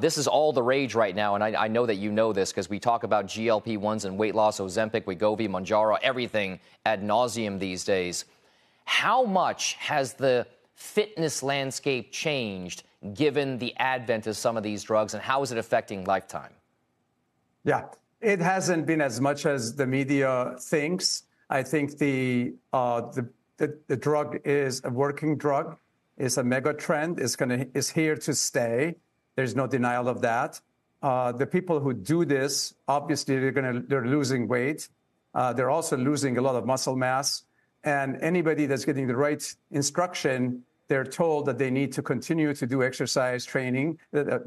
This is all the rage right now, and I know that you know this because we talk about GLP-1s and weight loss, Ozempic, Wegovy, Mounjaro, everything ad nauseum these days. How much has the fitness landscape changed given the advent of some of these drugs, and how is it affecting Lifetime? Yeah, it hasn't been as much as the media thinks. I think the drug is a working drug. It's a mega trend. It's here to stay. There's no denial of that. The people who do this, obviously, they're losing weight. They're also losing a lot of muscle mass. And anybody that's getting the right instruction, they're told that they need to continue to do exercise training,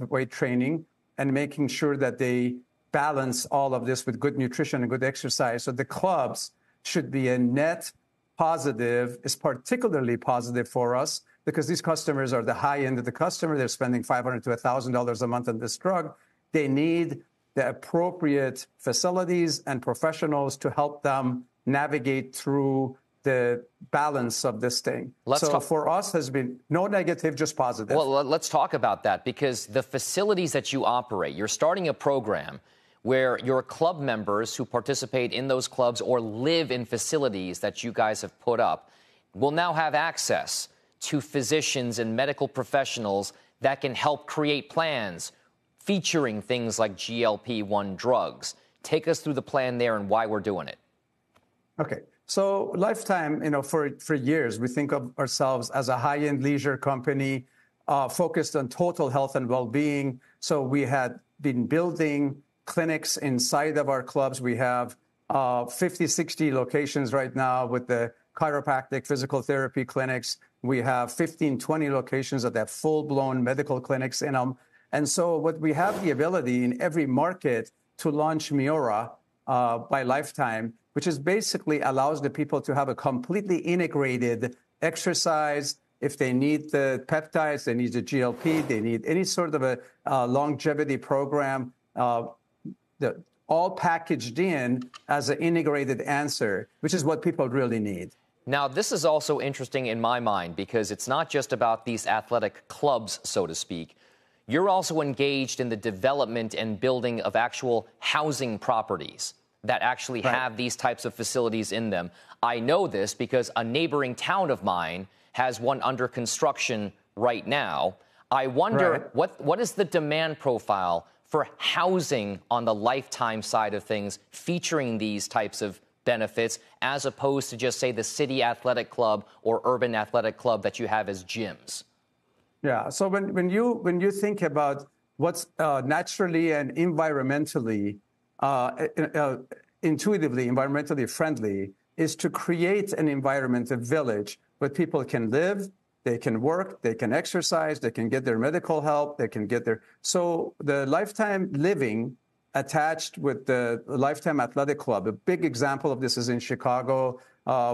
weight training, and making sure that they balance all of this with good nutrition and good exercise. So the clubs should be a net positive. Is particularly positive for us because these customers are the high end of the customer. They're spending $500 to $1,000 a month on this drug. They need the appropriate facilities and professionals to help them navigate through the balance of this thing. For us, has been no negative, just positive. Well, let's talk about that because the facilities that you operate, you're starting a program where your club members who participate in those clubs or live in facilities that you guys have put up will now have access to physicians and medical professionals that can help create plans featuring things like GLP-1 drugs. Take us through the plan there and why we're doing it. Okay. So Lifetime, for years, we think of ourselves as a high-end leisure company focused on total health and well-being. So we had been building clinics inside of our clubs. We have 50, 60 locations right now with the chiropractic physical therapy clinics. We have 15, 20 locations that have full-blown medical clinics in them. And so what we have the ability in every market to launch Miura by Lifetime, which is basically allows the people to have a completely integrated exercise. If they need the peptides, they need the GLP, they need any sort of a longevity program, all packaged in as an integrated answer, which is what people really need. Now, this is also interesting in my mind because it's not just about these athletic clubs, so to speak. You're also engaged in the development and building of actual housing properties that actually have these types of facilities in them. I know this because a neighboring town of mine has one under construction right now. I wonder what is the demand profile for housing on the Lifetime side of things featuring these types of benefits as opposed to just, say, the city athletic club or urban athletic club that you have as gyms? Yeah, so when you think about what's naturally and environmentally intuitively environmentally friendly is to create an environment, a village where people can live, they can work, they can exercise, they can get their medical help, they can get their... So the Lifetime Living attached with the Lifetime Athletic Club, a big example of this is in Chicago,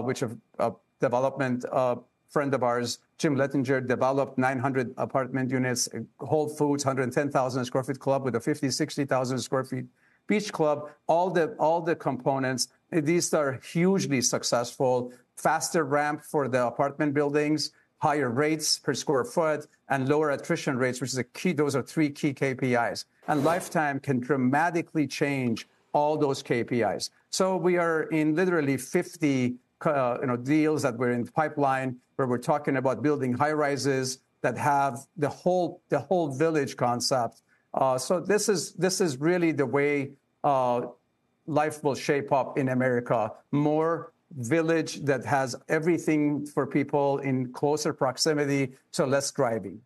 which a development friend of ours, Jim Lettinger, developed 900 apartment units, Whole Foods, 110,000 square feet club with a 50, 60,000 square feet beach club, all the components. These are hugely successful, faster ramp for the apartment buildings, higher rates per square foot, and lower attrition rates, which is a key. Those are three key KPIs. And Lifetime can dramatically change all those KPIs. So we are in literally 50 deals that we're in the pipeline where we're talking about building high rises that have the whole village concept. So this is really the way life will shape up in America. More village that has everything for people in closer proximity, so less driving.